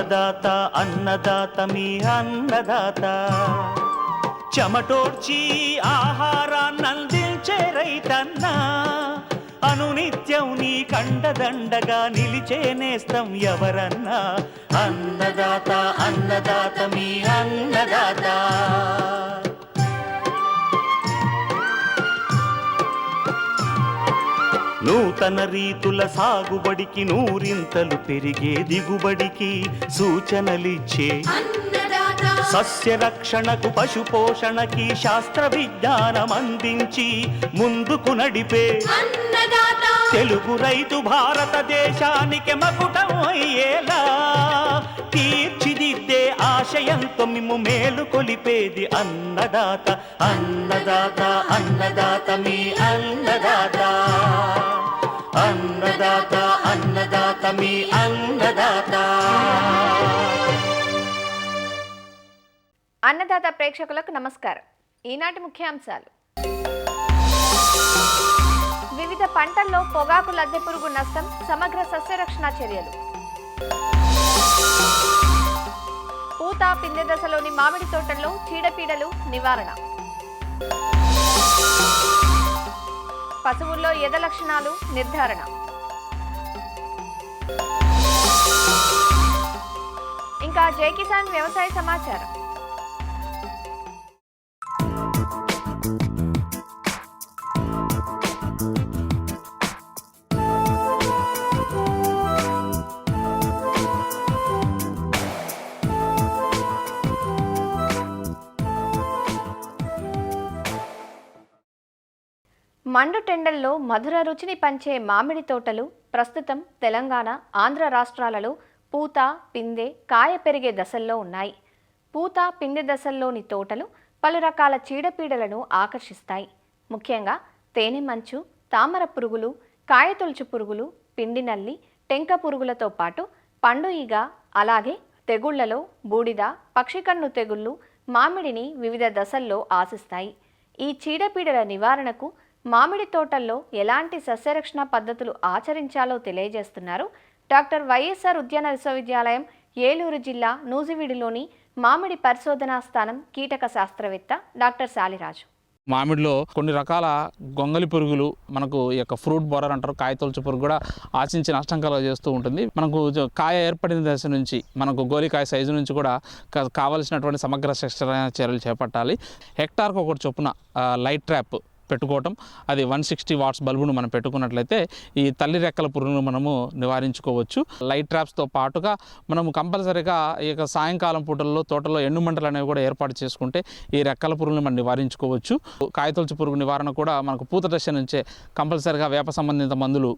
అన్నదాత అన్నదాత మీ అన్నదాత చెమటోడ్చి ఆహారాన్నందించే రైతన్న అనునిత్యం నీ కండదండగా నిలిచే నేస్తం ఎవరన్నా అన్నదాత అన్నదాత మీ అన్నదాత నూతన రీతుల సాగుబడికి నూరింతలు పెరిగే దిగుబడికి సూచనలిచ్చే సస్య రక్షణకు పశు పోషణకి శాస్త్ర విజ్ఞానం అందించి ముందుకు నడిపే తెలుగు రైతు భారతదేశానికి మకుటం అయ్యేలా తీర్చిదిద్దే ఆశయంతో మిమ్ము మేలు కొలిపేది అన్నదాత అన్నదాత అన్నదాత మీ అన్నదాత అన్నదాత అన్నదాత మీ అన్నదాత. అన్నదాత ప్రేక్షకులకు నమస్కారం. ఈనాటి ముఖ్యాంశాలు: వివిధ పంటల్లో పొగాకు లద్దె పురుగు నష్టం, సమగ్ర సస్యరక్షణ చర్యలు, పూత పిందె దశలోని మామిడి తోటల్లో చీడపీడలు నివారణ, పశువుల్లో ఎద లక్షణాలు నిర్ధారణ, ఇంకా జై కిసాన్ వ్యవసాయ సమాచారం. మండు టెండల్లో మధుర రుచిని పంచే మామిడి తోటలు ప్రస్తుతం తెలంగాణ, ఆంధ్ర రాష్ట్రాలలో పూత, పిందె, కాయ పెరిగే దశల్లో ఉన్నాయి. పూత, పిందె దశల్లోని తోటలు పలు రకాల చీడపీడలను ఆకర్షిస్తాయి. ముఖ్యంగా తేనె మంచు, తామర పురుగులు, కాయతొలుచు పురుగులు, పిండి నల్లి, టెంక పురుగులతో పాటు పండు ఈగ, అలాగే తెగుళ్లలో బూడిద, పక్షికన్ను తెగుళ్లు మామిడిని వివిధ దశల్లో ఆశిస్తాయి. ఈ చీడపీడల నివారణకు మామిడి తోటల్లో ఎలాంటి సస్యరక్షణ పద్ధతులు ఆచరించాలో తెలియజేస్తున్నారు డాక్టర్ వైఎస్ఆర్ ఉద్యాన విశ్వవిద్యాలయం ఏలూరు జిల్లా నూజివీడులోని మామిడి పరిశోధనా స్థానం కీటక శాస్త్రవేత్త డాక్టర్ శాలిరాజు. మామిడిలో కొన్ని రకాల గొంగలి పురుగులు, మనకు ఈ యొక్క ఫ్రూట్ బోరర్ అంటారు, కాయతొలుచు పురుగు కూడా ఆశించి నష్టం కలుగజేస్తూ ఉంటుంది. మనకు కాయ ఏర్పడిన దశ నుంచి మనకు గోలికాయ సైజు నుంచి కూడా కావలసినటువంటి సమగ్ర శిక్షణ చర్యలు చేపట్టాలి. హెక్టార్కు ఒకటి చొప్పున లైట్ ట్రాప్ పెట్టుకోవటం, అది 160 వాట్స్ బల్బును మనం పెట్టుకున్నట్లయితే ఈ తల్లి రెక్కల పురుగును మనము నివారించుకోవచ్చు. లైట్ ట్రాప్స్తో పాటుగా మనము కంపల్సరీగా ఈ యొక్క సాయంకాలం పూటల్లో తోటలో ఎండుమంటలు అనేవి కూడా ఏర్పాటు చేసుకుంటే ఈ రెక్కల పురుగును మనం నివారించుకోవచ్చు. కాయతొలుచు పురుగు నివారణ కూడా మనకు పూత దశ నుంచే కంపల్సరీగా వేప సంబంధిత మందులు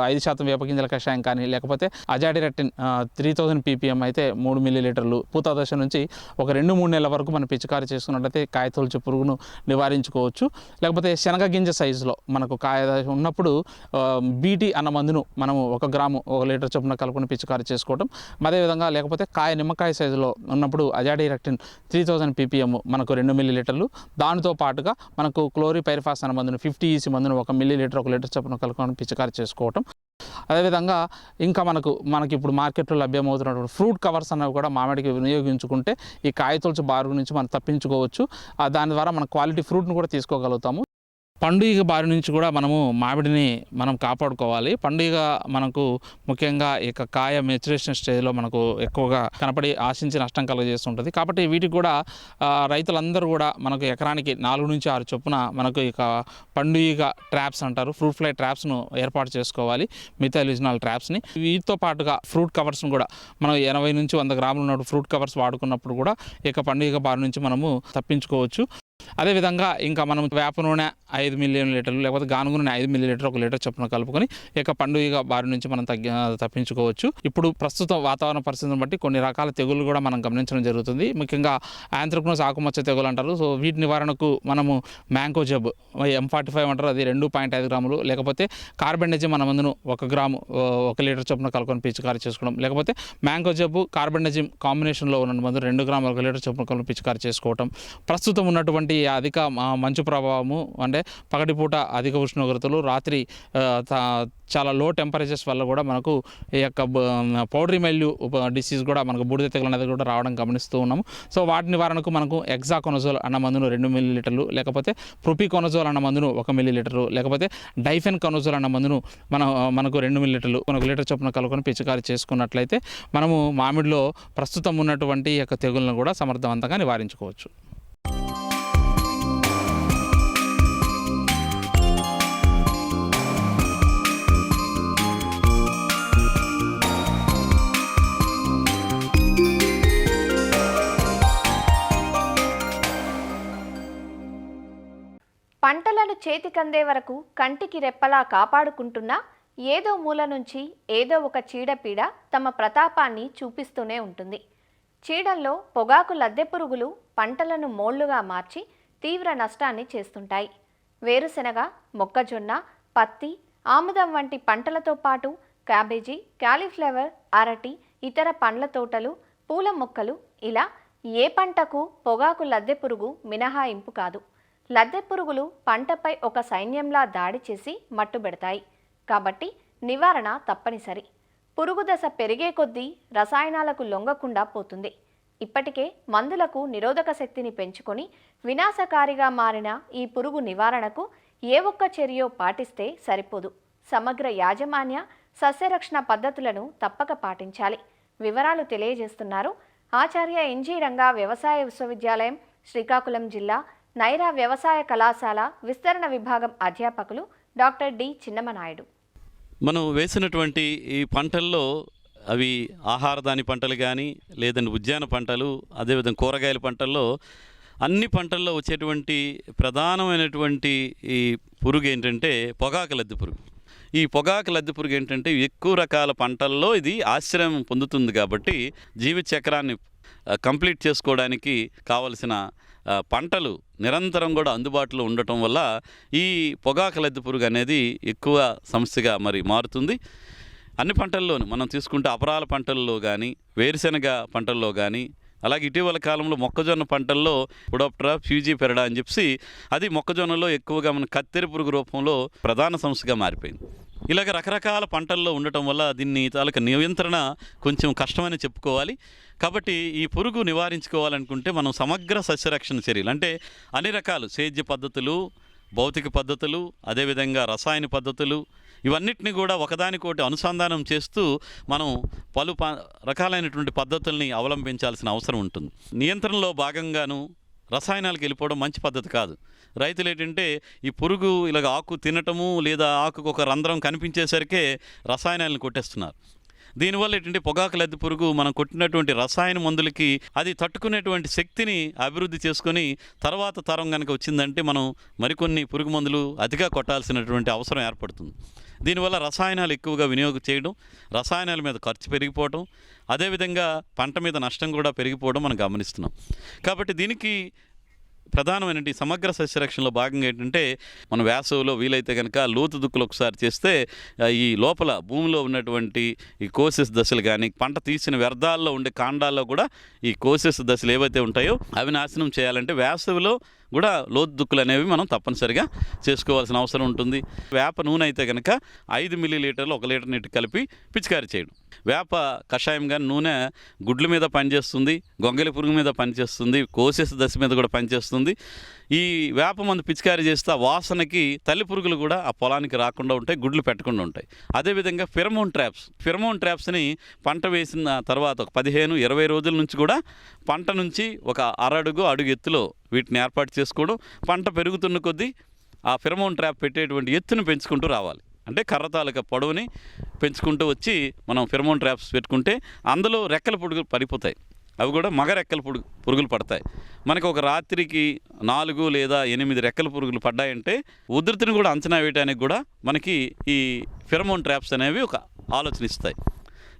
5% వేప గింజల కషాయం కానీ, లేకపోతే అజాడిరెక్టిన్ 3000 ppm అయితే 3 ml పూత దశ నుంచి ఒక 2-3 నెలల వరకు మనం పిచికారీ చేసుకున్నట్లయితే కాయతొలుచు పురుగును నివారించుకోవచ్చు. లేకపోతే శనగ గింజ సైజులో మనకు కాయ ఉన్నప్పుడు బీటీ అన్న మందును మనము 1 గ్రాము 1 లీటర్ చొప్పున కలుపుకొని పిచికారీ చేసుకోవటం. అదేవిధంగా లేకపోతే నిమ్మకాయ సైజులో ఉన్నప్పుడు అజాడిరెక్టిన్ 3000 ppm మనకు 2 ml, దానితో పాటుగా మనకు క్లోరిపైరిఫాస్ అన్న మందును 50 EC మందును 1 ml 1 లీటర్ చొప్పున కలుపుకొని పిచికారీ చేసుకోవటం. అదేవిధంగా ఇంకా మనకి ఇప్పుడు మార్కెట్లో లభ్యమవుతున్నటువంటి ఫ్రూట్ కవర్స్ అనేవి కూడా మామిడికి వినియోగించుకుంటే ఈ కాయతొలుచు బారు నుంచి మనం తప్పించుకోవచ్చు. దాని ద్వారా మన క్వాలిటీ ఫ్రూట్ను కూడా తీసుకోగలుగుతాము. పండుగ బారి నుంచి కూడా మనము మామిడిని మనం కాపాడుకోవాలి. పండుగ మనకు ముఖ్యంగా ఇక కాయ మెచ్యురేషన్ స్టేజ్లో మనకు ఎక్కువగా కనపడి ఆశించి నష్టం కలుగజేస్తుంటుంది. కాబట్టి వీటికి కూడా రైతులందరూ కూడా మనకు ఎకరానికి 4 నుంచి 6 చొప్పున మనకు ఇక పండుగ ట్రాప్స్ అంటారు, ఫ్రూట్ ఫ్లై ట్రాప్స్ను ఏర్పాటు చేసుకోవాలి, మిథైలిజినాల్ ట్రాప్స్ని. వీటితో పాటుగా ఫ్రూట్ కవర్స్ను కూడా మనం 80 నుంచి 100 గ్రాములు ఉన్న ఫ్రూట్ కవర్స్ వాడుకున్నప్పుడు కూడా ఇక పండుగ బారి నుంచి మనము తప్పించుకోవచ్చు. అదేవిధంగా ఇంకా మనం వేప నూనె 5 ml లేకపోతే గానుగ నూనె 5 ml 1 లీటర్ చొప్పున కలుపుకొని ఇక పండుగ బారి నుంచి మనం తప్పించుకోవచ్చు. ఇప్పుడు ప్రస్తుతం వాతావరణ పరిస్థితిని బట్టి కొన్ని రకాల తెగుళ్ళు కూడా మనం గమనించడం జరుగుతుంది. ముఖ్యంగా యాంథ్రక్నోస్ ఆకుమచ్చ తెగులు అంటారు. సో వీటి నివారణకు మనము మ్యాంగో జబ్ M45 అంటారు, అది 2.5 గ్రాములు, లేకపోతే కార్బెండజిమ్ మన మందును 1 గ్రాము 1 లీటర్ చొప్పున కలుపుకొని పిచికారీ చేసుకోవడం, లేకపోతే మ్యాంగో జబ్బు కార్బెండజిమ్ కాంబినేషన్లో ఉన్న మందు 2 గ్రాములు 1 లీటర్ చొప్పున కలుపుకొని పిచికారీ చేసుకోవటం. ప్రస్తుతం ఉన్నటువంటి ఇలాంటి అధిక మంచు ప్రభావము అంటే పగటిపూట అధిక ఉష్ణోగ్రతలు, రాత్రి చాలా లో టెంపరేచర్స్ వల్ల కూడా మనకు ఈ యొక్క పౌడరీ మెల్యూ డిసీజ్ కూడా మనకు బూడిద తెగులు అనేది కూడా రావడం గమనిస్తూ ఉన్నాము. సో వాటి నివారణకు మనకు ఎగ్జాకోనజోల్ అన్న మందును 2 మిల్లీలీటర్లు, లేకపోతే ప్రొపికోనజోల్ అన్న మందును 1 మిల్లీలీటరు, లేకపోతే డైఫెన్ కనోజోల్ అన్న మందును మనకు 2 మిల్లీలీటర్లు 1 లీటర్ చొప్పున కలుపుకొని పిచికారీ చేసుకున్నట్లయితే మనము మామిడిలో ప్రస్తుతం ఉన్నటువంటి ఈ యొక్క తెగులను కూడా సమర్థవంతంగా నివారించుకోవచ్చు. పంటలను చేతికందే వరకు కంటికి రెప్పలా కాపాడుకుంటున్నా ఏదో మూల నుంచి ఏదో ఒక చీడపీడ తమ ప్రతాపాన్ని చూపిస్తూనే ఉంటుంది. చీడల్లో పొగాకు లద్దె పురుగులు పంటలను మోళ్లుగా మార్చి తీవ్ర నష్టాన్ని చేస్తుంటాయి. వేరుశెనగ, మొక్కజొన్న, పత్తి, ఆముదం వంటి పంటలతో పాటు క్యాబేజీ, క్యాలీఫ్లవర్, అరటి, ఇతర పండ్ల తోటలు, పూల మొక్కలు ఇలా ఏ పంటకు పొగాకు లద్దె పురుగు మినహాయింపు కాదు. లద్దె పురుగులు పంటపై ఒక సైన్యంలా దాడి చేసి మట్టుబెడతాయి. కాబట్టి నివారణ తప్పనిసరి. పురుగు దశ పెరిగే కొద్దీ రసాయనాలకు లొంగకుండా పోతుంది. ఇప్పటికే మందులకు నిరోధక శక్తిని పెంచుకొని వినాశకారిగా మారిన ఈ పురుగు నివారణకు ఏ ఒక్క చర్యో పాటిస్తే సరిపోదు. సమగ్ర యాజమాన్య సస్యరక్షణ పద్ధతులను తప్పక పాటించాలి. వివరాలు తెలియజేస్తున్నారు ఆచార్య ఎన్జీ రంగా వ్యవసాయ విశ్వవిద్యాలయం, శ్రీకాకుళం జిల్లా నైరా వ్యవసాయ కళాశాల విస్తరణ విభాగం అధ్యాపకులు డాక్టర్ డి చిన్నమనాయుడు. మనం వేసినటువంటి ఈ పంటల్లో అవి ఆహారధాన్య పంటలు కానీ, లేదంటే ఉద్యాన పంటలు, అదేవిధంగా కూరగాయల పంటల్లో అన్ని పంటల్లో వచ్చేటువంటి ప్రధానమైనటువంటి ఈ పురుగు ఏంటంటే పొగాకు లద్దె పురుగు. ఈ పొగాకు లద్దె పురుగు ఏంటంటే ఎక్కువ రకాల పంటల్లో ఇది ఆశ్రయం పొందుతుంది. కాబట్టి జీవిత చక్రాన్ని కంప్లీట్ చేసుకోవడానికి కావలసిన పంటలు నిరంతరం కూడా అందుబాటులో ఉండటం వల్ల ఈ పొగాకు లద్దె పురుగు అనేది ఎక్కువ సమస్యగా మరి మారుతుంది. అన్ని పంటల్లోనూ మనం తీసుకుంటే అపరాల పంటల్లో కానీ, వేరుశెనగ పంటల్లో కానీ, అలాగే ఇటీవల కాలంలో మొక్కజొన్న పంటల్లో పొడోప్టరా ఫ్యూజిపెరడా అని చెప్పి అది మొక్కజొన్నలో ఎక్కువగా మన కత్తెర పురుగు రూపంలో ప్రధాన సమస్యగా మారిపోయింది. ఇలాగ రకరకాల పంటల్లో ఉండటం వల్ల దీన్ని తాలూకా నియంత్రణ కొంచెం కష్టమని చెప్పుకోవాలి. కాబట్టి ఈ పురుగు నివారించుకోవాలనుకుంటే మనం సమగ్ర సస్యరక్షణ చర్యలు అంటే అన్ని రకాలు సేద్య పద్ధతులు, భౌతిక పద్ధతులు, అదేవిధంగా రసాయన పద్ధతులు ఇవన్నిటిని కూడా ఒకదానికోటి అనుసంధానం చేస్తూ మనం పలు రకాలైనటువంటి పద్ధతుల్ని అవలంబించాల్సిన అవసరం ఉంటుంది. నియంత్రణలో భాగంగాను రసాయనాలకు వెళ్ళిపోవడం మంచి పద్ధతి కాదు. రైతులు ఏంటంటే ఈ పురుగు ఇలాగ ఆకు తినటము లేదా ఆకుకు ఒక రంధ్రం కనిపించేసరికే రసాయనాలను కొట్టేస్తున్నారు. దీనివల్ల ఏంటంటే పొగాకు లద్దె పురుగు మనం కొట్టినటువంటి రసాయన మందులకి అది తట్టుకునేటువంటి శక్తిని అభివృద్ధి చేసుకొని తర్వాత తరం కనుక వచ్చిందంటే మనం మరికొన్ని పురుగు మందులు అతిగా కొట్టాల్సినటువంటి అవసరం ఏర్పడుతుంది. దీనివల్ల రసాయనాలు ఎక్కువగా వినియోగం చేయడం, రసాయనాల మీద ఖర్చు పెరిగిపోవడం, అదేవిధంగా పంట మీద నష్టం కూడా పెరిగిపోవడం మనం గమనిస్తున్నాం. కాబట్టి దీనికి ప్రధానమైనటువంటి సమగ్ర సస్యరక్షణలో భాగంగా ఏంటంటే మన వేసవిలో వీలైతే కనుక లోతు దుక్కులు ఒకసారి చేస్తే ఈ లోపల భూమిలో ఉన్నటువంటి ఈ కోసిస్ దశలు కానీ, పంట తీసిన వ్యర్థాల్లో ఉండే కాండాల్లో కూడా ఈ కోసిస్ దశలు ఏవైతే ఉంటాయో అవి నాశనం చేయాలంటే వేసవిలో కూడా లోతు దుక్కులు అనేవి మనం తప్పనిసరిగా చేసుకోవాల్సిన అవసరం ఉంటుంది. వేప నూనె అయితే కనుక 5 మిల్లీలీటర్లు 1 లీటర్ నీటి కలిపి పిచికారీ చేయడం. వేప కషాయం కానీ నూనె గుడ్ల మీద పనిచేస్తుంది, గొంగలి పురుగు మీద పనిచేస్తుంది, కోసెస్ దశ మీద కూడా పనిచేస్తుంది. ఈ వేప మందు పిచికారీ చేస్తే ఆ వాసనకి తల్లి పురుగులు కూడా ఆ పొలానికి రాకుండా ఉంటాయి, గుడ్లు పెట్టకుండా ఉంటాయి. అదేవిధంగా ఫిరమోన్ ట్రాప్స్ని పంట వేసిన తర్వాత ఒక 15-20 రోజుల నుంచి కూడా పంట నుంచి ఒక అడుగు ఎత్తులో వీటిని ఏర్పాటు చేసుకోవడం, పంట పెరుగుతున్న కొద్దీ ఆ ఫిరమోన్ ట్రాప్ పెట్టేటువంటి ఎత్తును పెంచుకుంటూ రావాలి. అంటే కర్ర తాలూకా పొడవుని పెంచుకుంటూ వచ్చి మనం ఫిరమోన్ ట్రాప్స్ పెట్టుకుంటే అందులో రెక్కల పురుగులు పడిపోతాయి. అవి కూడా మగ రెక్కల పురుగులు పడతాయి. మనకు ఒక రాత్రికి 4 లేదా 8 రెక్కల పురుగులు పడ్డాయంటే ఉధృతిని కూడా అంచనా వేయడానికి కూడా మనకి ఈ ఫిరమోన్ ట్రాప్స్ అనేవి ఒక ఆలోచన ఇస్తాయి.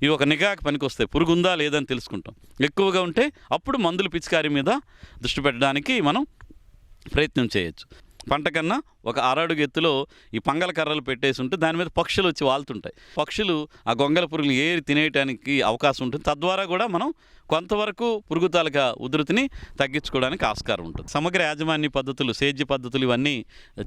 ఇవి ఒక నిఘాకి పనికి వస్తాయి. పురుగు ఉందా లేదని తెలుసుకుంటాం. ఎక్కువగా ఉంటే అప్పుడు మందుల పిచికారీ మీద దృష్టి పెట్టడానికి మనం ప్రయత్నం చేయొచ్చు. పంట కన్నా ఒక అరడుగు ఎత్తులో ఈ పంగల కర్రలు పెట్టేసి ఉంటే దాని మీద పక్షులు వచ్చి వాళ్తుంటాయి. పక్షులు ఆ గొంగల పురుగులు ఏరి తినేయడానికి అవకాశం ఉంటుంది. తద్వారా కూడా మనం కొంతవరకు పురుగు తాలూకా ఉధృతిని తగ్గించుకోవడానికి ఆస్కారం ఉంటుంది. సమగ్ర యాజమాన్య పద్ధతులు, సేద్య పద్ధతులు ఇవన్నీ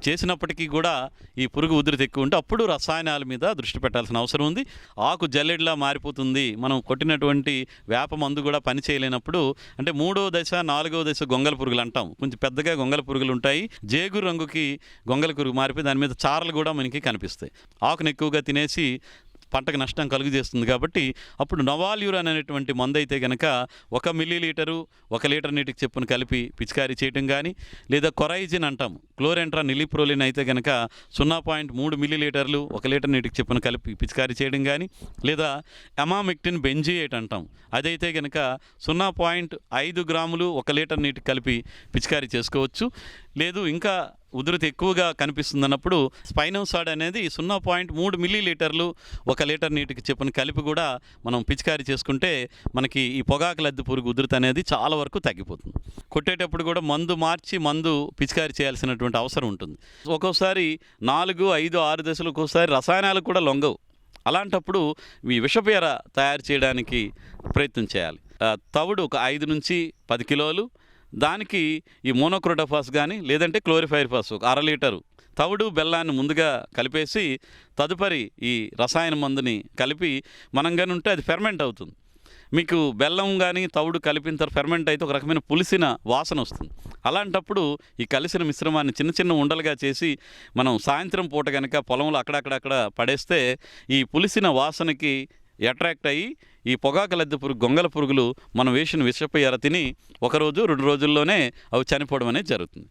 చేసినప్పటికీ కూడా ఈ పురుగు ఉధృతి ఎక్కువ ఉంటే అప్పుడు రసాయనాల మీద దృష్టి పెట్టాల్సిన అవసరం ఉంది. ఆకు జల్లెడ్లా మారిపోతుంది, మనం కొట్టినటువంటి వేప మందు కూడా పని చేయలేనప్పుడు, అంటే 3వ దశ 4వ దశ గొంగల పురుగులు అంటాం. కొంచెం పెద్దగా గొంగల పురుగులు ఉంటాయి. జేగురు రంగుకి గొంగల పురుగు మారిపోయి దాని మీద చారలు కూడా మనకి కనిపిస్తాయి. ఆకును ఎక్కువగా తినేసి పంటకు నష్టం కలుగజేస్తుంది. కాబట్టి అప్పుడు నవాల్యూరాన్ అనేటువంటి మందు అయితే కనుక 1 మిల్లీలీటరు 1 లీటర్ నీటికి చెప్పును కలిపి పిచికారీ చేయటం కానీ, లేదా కొరైజిన్ అంటాం, క్లోరెంట్రా నిలిప్రోలిన్ అయితే కనుక 0.3 మిల్లీలీటర్లు 1 లీటర్ నీటికి చెప్పును కలిపి పిచికారీ చేయడం కానీ, లేదా ఎమామిక్టిన్ బెంజియేట్ అంటాం, అదైతే కనుక 0.5 గ్రాములు 1 లీటర్ నీటికి కలిపి పిచికారీ చేసుకోవచ్చు. లేదు ఇంకా ఉధృతి ఎక్కువగా కనిపిస్తుందన్నప్పుడు స్పైనోసాడ్ అనేది 0.3 మిల్లీలీటర్లు 1 లీటర్ నీటికి చెప్పున కలిపి కూడా మనం పిచికారీ చేసుకుంటే మనకి ఈ పొగాకు లద్దె పురుగు ఉధృతి అనేది చాలా వరకు తగ్గిపోతుంది. కొట్టేటప్పుడు కూడా మందు మార్చి మందు పిచికారీ చేయాల్సినటువంటి అవసరం ఉంటుంది. ఒక్కోసారి 4, 5, 6 దశలు ఒక్కోసారి రసాయనాలు కూడా లొంగవు. అలాంటప్పుడు ఈ విషపేర తయారు చేయడానికి ప్రయత్నం చేయాలి. తవుడు ఒక 5 నుంచి 10 కిలోలు, దానికి ఈ మోనోక్రోటోఫాస్ కానీ లేదంటే క్లోరిఫైర్ఫాస్ ఒక 1/2 లీటరు తవుడు బెల్లాన్ని ముందుగా కలిపేసి తదుపరి ఈ రసాయన మందుని కలిపి మనం కానీ ఉంటే అది ఫెర్మెంట్ అవుతుంది. మీకు బెల్లం కానీ తవుడు కలిపిన తర్వాత ఫెర్మెంట్ అయితే ఒక రకమైన పులిసిన వాసన వస్తుంది. అలాంటప్పుడు ఈ కలిసిన మిశ్రమాన్ని చిన్న చిన్న ఉండలుగా చేసి మనం సాయంత్రం పూట కనుక పొలంలో అక్కడక్కడ పడేస్తే ఈ పులిసిన వాసనకి అట్రాక్ట్ అయ్యి ఈ పొగాకు లద్దె పురుగు, గొంగల పురుగులు మనం వేసిన విషపు ఎర తిని 1 రోజు 2 రోజుల్లోనే అవి చనిపోవడం అనేది జరుగుతుంది.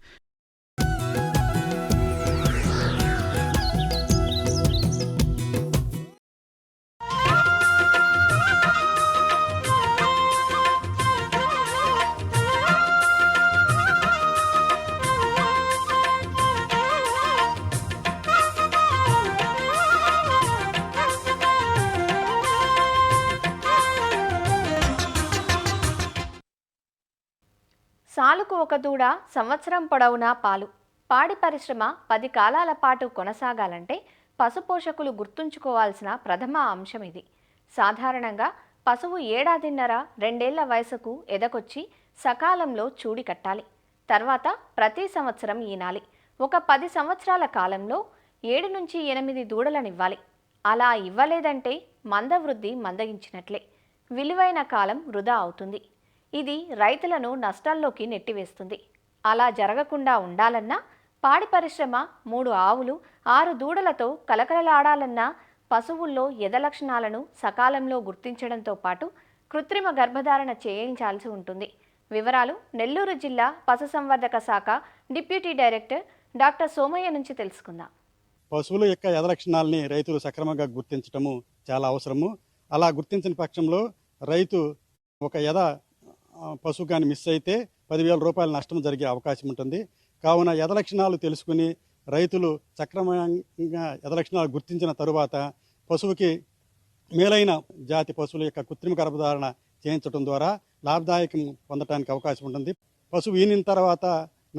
సాలుకు ఒక దూడ సంవత్సరం పొడవునా పాలు. పాడి పరిశ్రమ 10 కాలాల పాటు కొనసాగాలంటే పశుపోషకులు గుర్తుంచుకోవాల్సిన ప్రథమ అంశం ఇది. సాధారణంగా పశువు 1.5-2 ఏళ్ల వయసుకు ఎదకొచ్చి సకాలంలో చూడి కట్టాలి. తర్వాత ప్రతి సంవత్సరం ఈనాలి. ఒక 10 సంవత్సరాల కాలంలో 7 నుంచి 8 దూడలనివ్వాలి. అలా ఇవ్వలేదంటే మందవృద్ధి మందగించినట్లే, విలువైన కాలం వృధా అవుతుంది. ఇది రైతులను నష్టాల్లోకి నెట్టివేస్తుంది. అలా జరగకుండా ఉండాలన్నా, పాడి పరిశ్రమ 3 ఆవులు 6 దూడలతో కలకలలాడాలన్నా పశువుల్లో ఎద లక్షణాలను సకాలంలో గుర్తించడంతో పాటు కృత్రిమ గర్భధారణ చేయించాల్సి ఉంటుంది. వివరాలు నెల్లూరు జిల్లా పశుసంవర్ధక శాఖ డిప్యూటీ డైరెక్టర్ డాక్టర్ సోమయ్య నుంచి తెలుసుకుందాం. పశువుల యొక్క ఎద లక్షణాలని రైతులు సక్రమంగా గుర్తించడము చాలా అవసరము. అలా గుర్తించిన పక్షంలో రైతు ఒక ఎద పశువు కానీ మిస్ అయితే 10,000 రూపాయల నష్టం జరిగే అవకాశం ఉంటుంది. కావున ఎద లక్షణాలు తెలుసుకుని రైతులు సక్రమంగా ఎద లక్షణాలు గుర్తించిన తరువాత పశువుకి మేలైన జాతి పశువుల యొక్క కృత్రిమ గర్భధారణ చేయించడం ద్వారా లాభదాయకం పొందడానికి అవకాశం ఉంటుంది. పశువు ఈనిన తర్వాత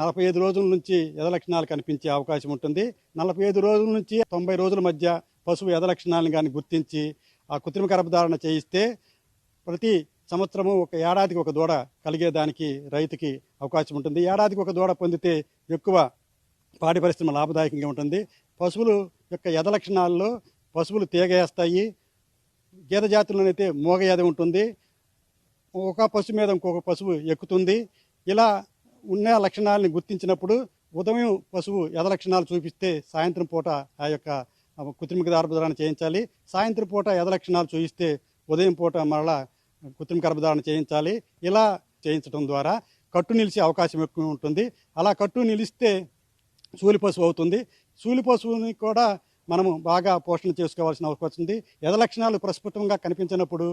45 రోజుల నుంచి ఎద లక్షణాలు కనిపించే అవకాశం ఉంటుంది. 45 రోజుల నుంచి 90 రోజుల మధ్య పశువు ఎద లక్షణాలను కానీ గుర్తించి ఆ కృత్రిమ గర్భధారణ చేయిస్తే ప్రతి సంవత్సరము ఒక ఏడాదికి ఒక దూడ కలిగేదానికి రైతుకి అవకాశం ఉంటుంది. ఏడాదికి ఒక దూడ పొందితే ఎక్కువ పాడి పరిశ్రమ లాభదాయకంగా ఉంటుంది. పశువులు యొక్క ఎద లక్షణాల్లో పశువులు తీగేస్తాయి. గేదె జాతుల్లోనైతే మోగ ఎద ఉంటుంది. ఒక పశువు మీద ఇంకొక పశువు ఎక్కుతుంది. ఇలా ఉన్న లక్షణాలని గుర్తించినప్పుడు ఉదయం పశువు ఎద లక్షణాలు చూపిస్తే సాయంత్రం పూట ఆ యొక్క కృత్రిమ గర్భధారణ చేయించాలి. సాయంత్రం పూట ఎద లక్షణాలు చూపిస్తే ఉదయం పూట మరలా కృత్రిమ గర్భధారణ చేయించాలి. ఇలా చేయించడం ద్వారా కట్టు నిలిచే అవకాశం ఎక్కువ ఉంటుంది. అలా కట్టు నిలిస్తే సూలి పశువు అవుతుంది. సూలి పశువుని కూడా మనము బాగా పోషణ చేసుకోవాల్సిన అవకాశం ఉంది. ఎద లక్షణాలు ప్రస్ఫుటంగా కనిపించినప్పుడు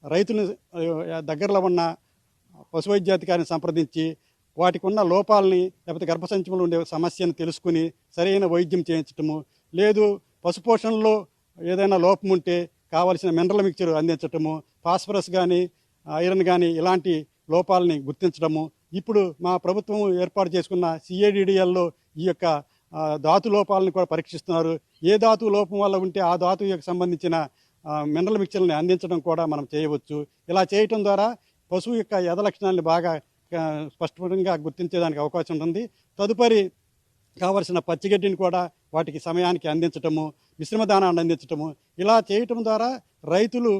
రైతులు దగ్గరలో ఉన్న పశు వైద్యాధికారిని సంప్రదించి వాటికి ఉన్న లోపాలని లేకపోతే గర్భసంచిలో ఉండే సమస్యను తెలుసుకుని సరైన వైద్యం చేయించటము, లేదు పశుపోషణలో ఏదైనా లోపం ఉంటే కావలసిన మినరల్ మిక్చర్ అందించటము, ఫాస్ఫరస్ కానీ ఐరన్ కానీ ఇలాంటి లోపాలని గుర్తించడము. ఇప్పుడు మా ప్రభుత్వం ఏర్పాటు చేసుకున్న CADDLలో ఈ యొక్క ధాతు లోపాలను కూడా పరీక్షిస్తున్నారు. ఏ ధాతు లోపం వల్ల ఉంటే ఆ ధాతువుకు సంబంధించిన మినరల్ మిక్చర్ని అందించడం కూడా మనం చేయవచ్చు. ఇలా చేయటం ద్వారా పశువు యొక్క ఎద లక్షణాలను బాగా స్పష్టంగా గుర్తించేదానికి అవకాశం ఉంటుంది. తదుపరి కావలసిన పచ్చిగడ్డిని కూడా వాటికి సమయానికి అందించటము, మిశ్రమ దానాన్ని అందించటము, ఇలా చేయటం ద్వారా రైతులు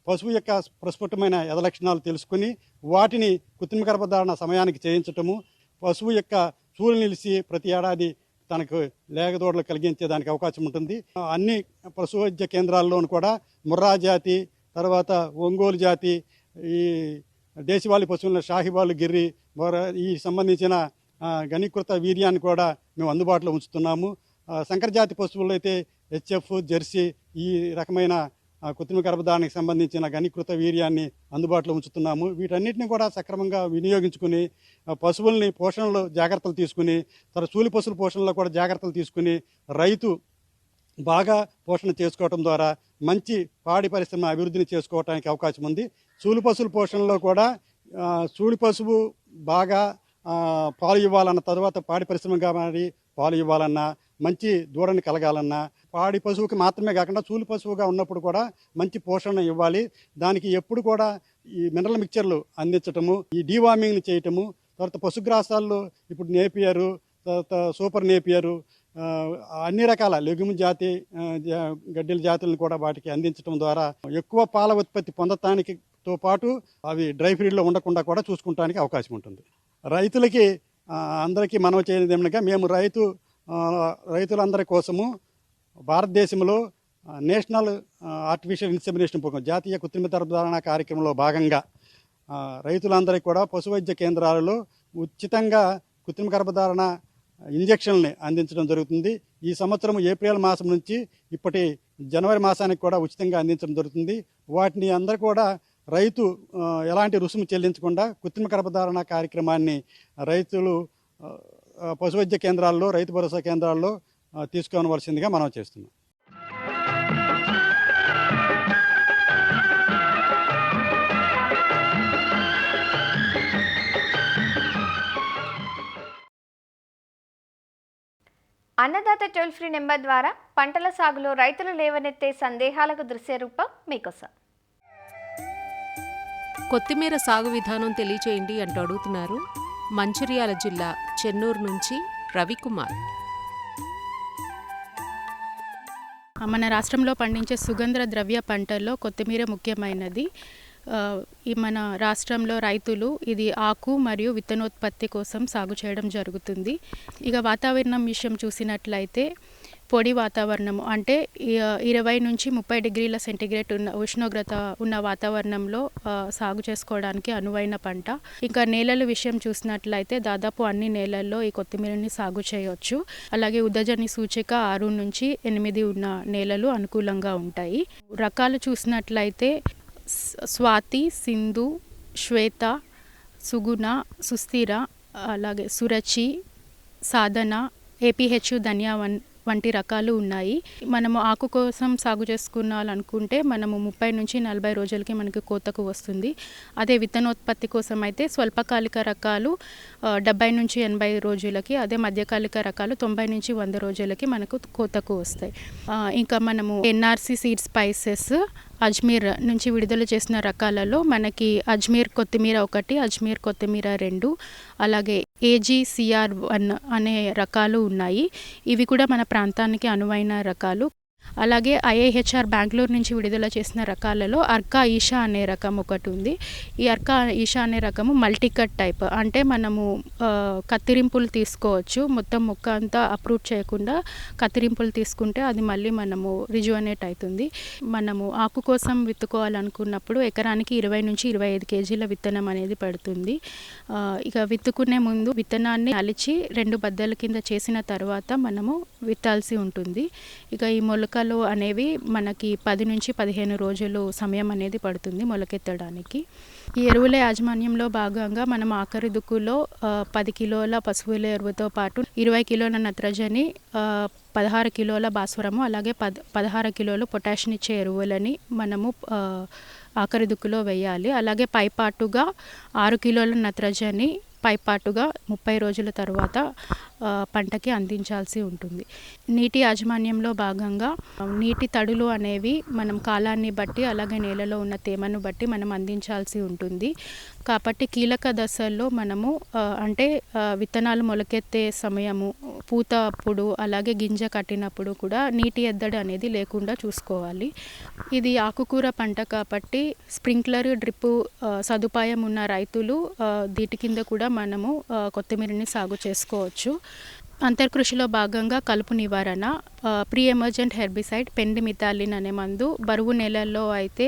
పశువు యొక్క ప్రస్ఫుటమైన ఎద లక్షణాలు తెలుసుకుని వాటిని కృత్రిమ గర్భధారణ సమయానికి చేయించటము, పశువు యొక్క చూలు నిలిచి ప్రతి ఏడాది తనకు లేగదోడలు కలిగించేదానికి అవకాశం ఉంటుంది. అన్ని పశు వైద్య కేంద్రాల్లోనూ కూడా ముర్రా జాతి, తర్వాత ఒంగోలు జాతి, ఈ దేశవాళీ పశువుల షాహివాలు, గిర్రి, ఈ సంబంధించిన ఘనీకృత వీర్యాన్ని కూడా మేము అందుబాటులో ఉంచుతున్నాము. సంకరజాతి పశువులు అయితే హెచ్ఎఫ్, జెర్సీ ఈ రకమైన కృత్రిమ గర్భధారణకు సంబంధించిన ఘనీకృత వీర్యాన్ని అందుబాటులో ఉంచుతున్నాము. వీటన్నిటిని కూడా సక్రమంగా వినియోగించుకుని పశువుల్ని పోషణలో జాగ్రత్తలు తీసుకుని, చూలి పశువుల పోషణలో కూడా జాగ్రత్తలు తీసుకుని రైతు బాగా పోషణ చేసుకోవటం ద్వారా మంచి పాడి పరిశ్రమ అభివృద్ధిని చేసుకోవడానికి అవకాశం ఉంది. చూలి పశువుల పోషణలో కూడా చూలి పశువు బాగా పాలు ఇవ్వాలన్న, తర్వాత పాడి పరిశ్రమగా మారి పాలు ఇవ్వాలన్నా, మంచి దూడని కలగాలన్నా పాడి పశువుకి మాత్రమే కాకుండా చూలి పశువుగా ఉన్నప్పుడు కూడా మంచి పోషణ ఇవ్వాలి. దానికి ఎప్పుడు కూడా ఈ మినరల్ మిక్చర్లు అందించటము, ఈ డీవార్మింగ్ని చేయటము, తర్వాత పశుగ్రాసాల్లో ఇప్పుడు నేపియరు, తర్వాత సూపర్ నేపియరు, అన్ని రకాల లెగుము జాతి గడ్డెల జాతులను కూడా వాటికి అందించడం ద్వారా ఎక్కువ పాల ఉత్పత్తి పొందటానికితో పాటు అవి డ్రై ఫీడ్లో ఉండకుండా కూడా చూసుకుంటానికి అవకాశం ఉంటుంది. రైతులకి అందరికీ మనవి చేయనిది ఏమనగా, మేము రైతులందరి కోసము భారతదేశంలో నేషనల్ ఆర్టిఫిషియల్ ఇన్సెమినేషన్ ప్రోగ్రాం, జాతీయ కృత్రిమ గర్భధారణ కార్యక్రమంలో భాగంగా రైతులందరికీ కూడా పశువైద్య కేంద్రాలలో ఉచితంగా కృత్రిమ గర్భధారణ ఇంజెక్షన్లని అందించడం జరుగుతుంది. ఈ సంవత్సరం ఏప్రిల్ మాసం నుంచి ఇప్పటి జనవరి మాసానికి కూడా ఉచితంగా అందించడం జరుగుతుంది. వాటిని అందరూ కూడా రైతు ఎలాంటి రుసుము చెల్లించకుండా కృత్రిమ గర్భధారణ కార్యక్రమాన్ని రైతులు పశువైద్య కేంద్రాల్లో, రైతు భరోసా కేంద్రాల్లో తీసుకోవలసిందిగా మనం చేస్తున్నాం. అన్నదాత టోల్ ఫ్రీ నెంబర్ ద్వారా పంటల సాగులో రైతులు లేవనెత్తే సందేహాలకు దృశ్య రూపం మీకోసం. కొత్తిమీర సాగు విధానం తెలియచేయండి అంటూ అడుగుతున్నారు మంచిర్యాల జిల్లా చెన్నూరు నుంచి రవికుమార్. మన రాష్ట్రంలో పండించే సుగంధ ద్రవ్య పంటల్లో కొత్తిమీర ముఖ్యమైనది. ఈ మన రాష్ట్రంలో రైతులు ఇది ఆకు మరియు విత్తనోత్పత్తి కోసం సాగు చేయడం జరుగుతుంది. ఇక వాతావరణం విషయం చూసినట్లయితే పొడి వాతావరణము అంటే 20 నుంచి 30 డిగ్రీల సెంటీగ్రేడ్ ఉన్న ఉష్ణోగ్రత ఉన్న వాతావరణంలో సాగు చేసుకోవడానికి అనువైన పంట. ఇంకా నేలల విషయం చూసినట్లయితే దాదాపు అన్ని నేలల్లో ఈ కొత్తిమీరని సాగు చేయవచ్చు. అలాగే ఉదజని సూచిక 6 నుంచి 8 ఉన్న నేలలు అనుకూలంగా ఉంటాయి. రకాలు చూసినట్లయితే స్వాతి, సింధు, శ్వేత, సుగుణ, సుస్థిర, అలాగే సురచి, సాధన, ఏపీహెచ్, ధనియా వంటి రకాలు ఉన్నాయి. మనము ఆకు కోసం సాగు చేసుకున్నాలనుకుంటే మనము 30 నుంచి 40 రోజులకి మనకి కోతకు వస్తుంది. అదే విత్తనోత్పత్తి కోసం అయితే స్వల్పకాలిక రకాలు 70 నుంచి 80 రోజులకి, అదే మధ్యకాలిక రకాలు 90 నుంచి 100 రోజులకి మనకు కోతకు వస్తాయి. ఇంకా మనము ఎన్ఆర్సి సీడ్ స్పైసెస్ అజ్మీర్ నుంచి విడుదల చేసిన రకాలలో మనకి అజ్మీర్ కొత్తిమీర 1, అజ్మీర్ కొత్తిమీర 2, అలాగే AGCR1 అనే రకాలు ఉన్నాయి. ఇవి కూడా మన ప్రాంతానికి అనువైన రకాలు. అలాగే IIHR బెంగళూరు నుంచి విడుదల చేసిన రకాలలో అర్కా ఈషా అనే రకం ఒకటి ఉంది. ఈ అర్కా ఈషా అనే రకము మల్టీకట్ టైప్, అంటే మనము కత్తిరింపులు తీసుకోవచ్చు. మొత్తం మొక్క అంతా అప్రూట్ చేయకుండా కత్తిరింపులు తీసుకుంటే అది మళ్ళీ మనము రిజువనేట్ అవుతుంది. మనము ఆకు కోసం విత్తుకోవాలనుకున్నప్పుడు ఎకరానికి 20 నుంచి 25 కేజీల విత్తనం అనేది పడుతుంది. ఇక విత్తుకునే ముందు విత్తనాన్ని అలిచి 2 బద్దల కింద చేసిన తర్వాత మనము విత్తాల్సి ఉంటుంది. ఇక ఈ మొలకలు అనేవి మనకి 10 నుంచి 15 రోజులు సమయం అనేది పడుతుంది మొలకెత్తడానికి. ఈ ఎరువుల యాజమాన్యంలో భాగంగా మనం ఆఖరి దుక్కులో 10 కిలోల పశువుల ఎరువుతో పాటు 20 కిలోల నత్రజని, 16 కిలోల భాస్వరము, అలాగే 16 కిలోలు పొటాషియం ఇచ్చే ఎరువులని మనము ఆఖరి దుక్కులో వేయాలి. అలాగే పైపాటుగా 6 కిలోల నత్రజని, పైపాటుగా 30 రోజుల తర్వాత పంటకి అందించాల్సి ఉంటుంది. నీటి యాజమాన్యంలో భాగంగా నీటి తడులు అనేవి మనం కాలాన్ని బట్టి అలాగే నేలలో ఉన్న తేమను బట్టి మనం అందించాల్సి ఉంటుంది. కాబట్టి కీలక దశల్లో మనము అంటే విత్తనాలు మొలకెత్తే సమయము, పూత అప్పుడు అలాగే గింజ కట్టినప్పుడు కూడా నీటి ఎద్దడి అనేది లేకుండా చూసుకోవాలి. ఇది ఆకుకూర పంట కాబట్టి స్ప్రింక్లర్ డ్రిప్ సదుపాయం ఉన్న రైతులు వీటి కింద కూడా మనము కొత్తిమీరని సాగు చేసుకోవచ్చు. అంతర్కృషిలో భాగంగా కలుపు నివారణ, ప్రీ ఎమర్జెంట్ హెర్బిసైడ్ పెండిమిథాలిన్ అనే మందు, బరువు నెలల్లో అయితే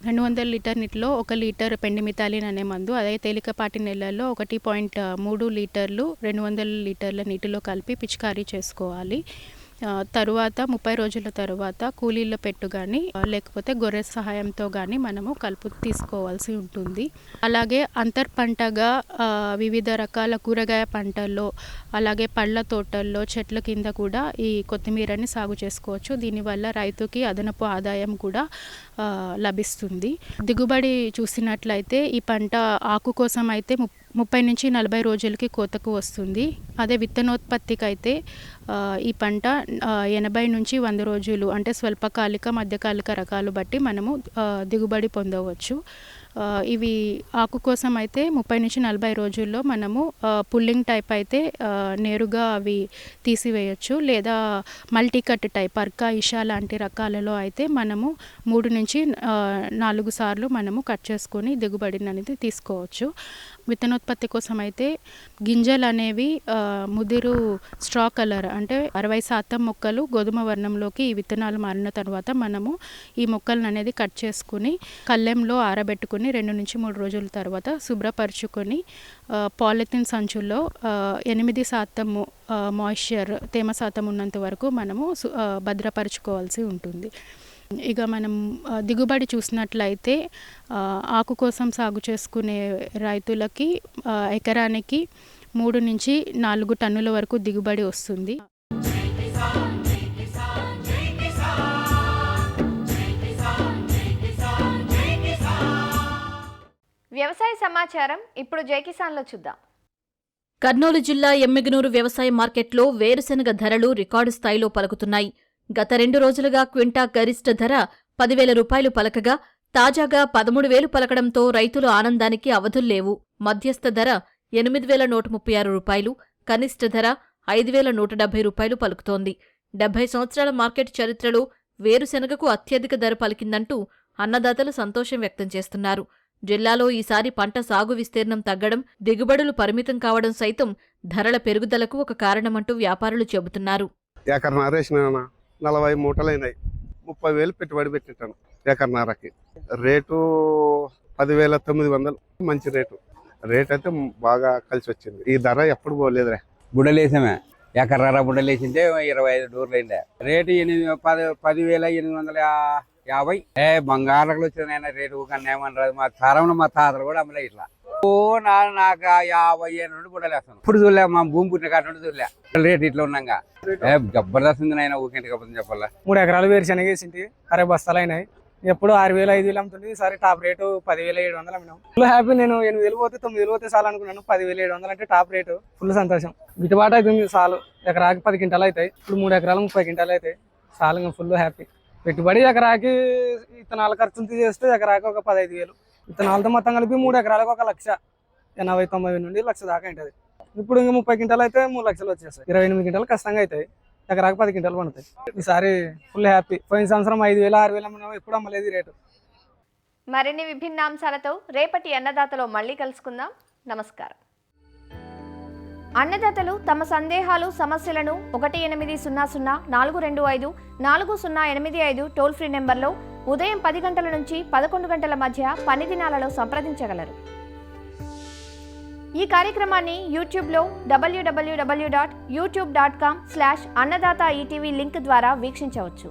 200 లీటర్ నీటిలో 1 లీటర్ పెండిమిథాలిన్ అనే మందు, అదే తేలికపాటి నెలల్లో 1.3 లీటర్లు 200 లీటర్ల నీటిలో కలిపి పిచికారీ చేసుకోవాలి. తరువాత 30 రోజుల తరువాత కూలీల పెట్టు కానీ లేకపోతే గొర్రె సహాయంతో కానీ మనము కలుపు తీసుకోవాల్సి ఉంటుంది. అలాగే అంతర్ పంటగా వివిధ రకాల కూరగాయ పంటల్లో అలాగే పళ్ళ తోటల్లో చెట్ల కింద కూడా ఈ కొత్తిమీరని సాగు చేసుకోవచ్చు. దీనివల్ల రైతుకి అదనపు ఆదాయం కూడా లభిస్తుంది. దిగుబడి చూసినట్లయితే ఈ పంట ఆకు కోసం అయితే 30 నుంచి 40 రోజులకి కోతకు వస్తుంది. అదే విత్తనోత్పత్తికి అయితే ఈ పంట 80 నుంచి 100 రోజులు అంటే స్వల్పకాలిక మధ్యకాలిక రకాలు బట్టి మనము దిగుబడి పొందవచ్చు. ఇవి ఆకు కోసం అయితే 30 నుంచి 40 రోజుల్లో మనము పుల్లింగ్ టైప్ అయితే నేరుగా అవి తీసివేయచ్చు, లేదా multi cut type Arka Isha లాంటి రకాలలో అయితే మనము 3 నుంచి 4 సార్లు మనము కట్ చేసుకొని దిగుబడిని అనేది తీసుకోవచ్చు. విత్తనోత్పత్తి కోసం అయితే గింజలు అనేవి ముదురు స్ట్రా కలర్ అంటే 60% మొక్కలు గోధుమ వర్ణంలోకి ఈ విత్తనాలు మారిన తర్వాత మనము ఈ మొక్కలను అనేది కట్ చేసుకుని కళ్ళెంలో ఆరబెట్టుకుని 2 నుంచి 3 రోజుల తర్వాత శుభ్రపరచుకొని పాలిథిన్ సంచుల్లో 8% మాయిశ్చర్ తేమ శాతం ఉన్నంత వరకు మనము భద్రపరచుకోవాల్సి ఉంటుంది. ఇక మనం దిగుబడి చూసినట్లయితే ఆకు కోసం సాగు చేసుకునే రైతులకి ఎకరానికి 3 నుంచి 4 టన్నుల వరకు దిగుబడి వస్తుంది. వ్యవసాయ సమాచారం ఇప్పుడు జై కిసాన్లో చూద్దాం. కర్నూలు జిల్లా ఎమ్మిగనూరు వ్యవసాయ మార్కెట్లో వేరుశెనగ ధరలు రికార్డు స్థాయిలో పలుకుతున్నాయి. గత 2 రోజులుగా క్వింటా గరిష్ట ధర 10,000 రూపాయలు పలకగా తాజాగా 13,000 పలకడంతో రైతుల ఆనందానికి అవధుల్లేవు. మధ్యస్థ ధర 8,136 రూపాయలు, కనిష్ట ధర 5,170 రూపాయలు పలుకుతోంది. 70 సంవత్సరాల మార్కెట్ చరిత్రలో వేరుశెనగకు అత్యధిక ధర పలికిందంటూ అన్నదాతలు సంతోషం వ్యక్తం చేస్తున్నారు. జిల్లాలో ఈసారి పంట సాగు విస్తీర్ణం తగ్గడం, దిగుబడులు పరిమితం కావడం సైతం ధరల పెరుగుదలకు ఒక కారణమంటూ వ్యాపారులు చెబుతున్నారు. ఎకరన్నర వేసిన 40 మూటలైనాయి. 30,000 పెట్టుబడి పెట్టింటాను ఎకరన్నరకి. రేటు 10,900 మంచి రేటు. రేట్ అయితే బాగా కలిసి వచ్చింది. ఈ ధర ఎప్పుడు పోలేదురా. బుడలేసామే ఎకర్ర బుడలేసింటే 25 డోర్లు అయిందే. రేటు 10,850. బంగారాలు వచ్చిన రేటు కానీ ఏమన్నారు. మా తరంలో మా తాతలు కూడా అమ్మలే ఇట్లా. నాకు 50 నుండి బుడలేస్తాను. ఇప్పుడు చూడలే, మా భూమి పుట్టిన కాడ నుండి చూడలే. రేటు ఇట్లా ఉన్నాగా జబర్దస్త్ ఉంది. నాయన ఊకేంటి కాకపోతే చెప్పాలా. 3 ఎకరాలు వేరుశనగ వేసింటి 60 బస్తాలు అయినాయి. ఎప్పుడు 6,000 5,000 అమ్ముతుంది. ఈసారి టాప్ రేటు 10,700 అమ్మినాం. Full happy. నేను 8,000 పోతే 9,000 పోతే చాలు అనుకున్నాను. 10,700 అంటే టాప్ రేటు. ఫుల్ సంతోషం. గిట్టుబాటు అవుతుంది. చాలు ఎకరాకి 10 క్వింటాలు అవుతాయి. ఇప్పుడు 3 ఎకరాలు 30 క్వింటాలు అవుతాయి. చాలు ఫుల్ హ్యాపీ. పెట్టుబడి ఎకరాకి విత్తనాల ఖర్చులు చేస్తే ఎకరాకి ఒక 15,000. విత్తనాలతో మొత్తం కలిపి 3 ఎకరాలకు 1,80,90 నుండి 1,00,000 దాకా ఉంటుంది. ఇప్పుడు ఇంకా 30 క్వింటాలు అయితే 3 లక్షలు వచ్చేస్తాయి. 28 క్వింటాలు కష్టంగా అవుతాయి. ఎకరాకి 10 క్వింటాలు పడతాయి. ఈసారి ఫుల్ హ్యాపీ. పోయిన సంవత్సరం 5,000 6,000 అమ్మినాం. ఎప్పుడు అమ్మలేదు రేటు. మరిన్ని విభిన్న అంశాలతో రేపటి అన్నదాతలో మళ్ళీ కలుసుకుందాం. నమస్కారం. అన్నదాతలు తమ సందేహాలు సమస్యలను 1800-425-4085 టోల్ ఫ్రీ నెంబర్లో ఉదయం 10 గంటల నుంచి 11 గంటల మధ్య పని దినాలలో సంప్రదించగలరు. ఈ కార్యక్రమాన్ని యూట్యూబ్లో www.youtube.com/annadaata ETV లింక్ ద్వారా వీక్షించవచ్చు.